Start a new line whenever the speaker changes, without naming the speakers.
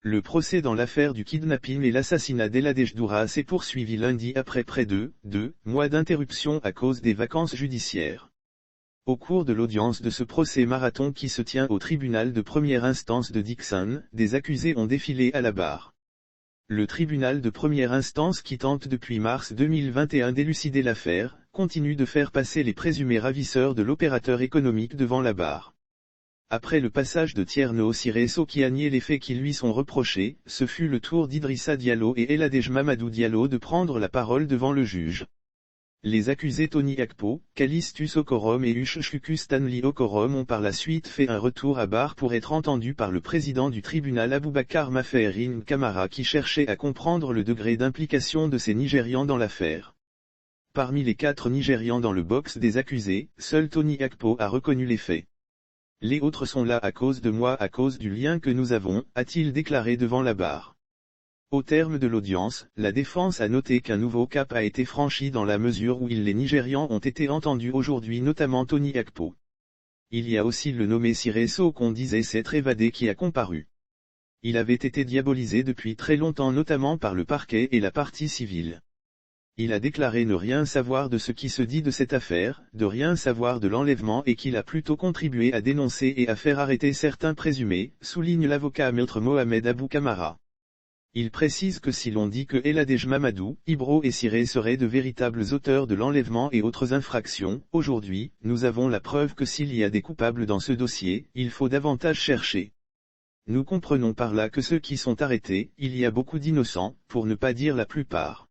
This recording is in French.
Le procès dans l'affaire du kidnapping et l'assassinat d'Eladej Doura s'est poursuivi lundi après près de 2 mois d'interruption à cause des vacances judiciaires. Au cours de l'audience de ce procès marathon qui se tient au tribunal de première instance de Dixon, des accusés ont défilé à la barre. Le tribunal de première instance qui tente depuis mars 2021 d'élucider l'affaire, continue de faire passer les présumés ravisseurs de l'opérateur économique devant la barre. Après le passage de Tierno Siresso qui a nié les faits qui lui sont reprochés, ce fut le tour d'Idrissa Diallo et Eladej Mamadou Diallo de prendre la parole devant le juge. Les accusés Tony Akpo, Callistus Okorom et Ushshuku Stanley Okorom ont par la suite fait un retour à barre pour être entendus par le président du tribunal Aboubakar Maferin Kamara qui cherchait à comprendre le degré d'implication de ces Nigérians dans l'affaire. Parmi les 4 Nigérians dans le box des accusés, seul Tony Akpo a reconnu les faits. Les autres sont là à cause de moi, à cause du lien que nous avons, a-t-il déclaré devant la barre. Au terme de l'audience, la défense a noté qu'un nouveau cap a été franchi dans la mesure où les Nigérians ont été entendus aujourd'hui, notamment Tony Akpo. Il y a aussi le nommé Siresso qu'on disait s'être évadé qui a comparu. Il avait été diabolisé depuis très longtemps, notamment par le parquet et la partie civile. Il a déclaré ne rien savoir de ce qui se dit de cette affaire, de rien savoir de l'enlèvement et qu'il a plutôt contribué à dénoncer et à faire arrêter certains présumés, souligne l'avocat Maître Mohamed Abou Kamara. Il précise que si l'on dit que Eladej Mamadou, Ibro et Siré seraient de véritables auteurs de l'enlèvement et autres infractions, aujourd'hui, nous avons la preuve que s'il y a des coupables dans ce dossier, il faut davantage chercher. Nous comprenons par là que ceux qui sont arrêtés, il y a beaucoup d'innocents, pour ne pas dire la plupart.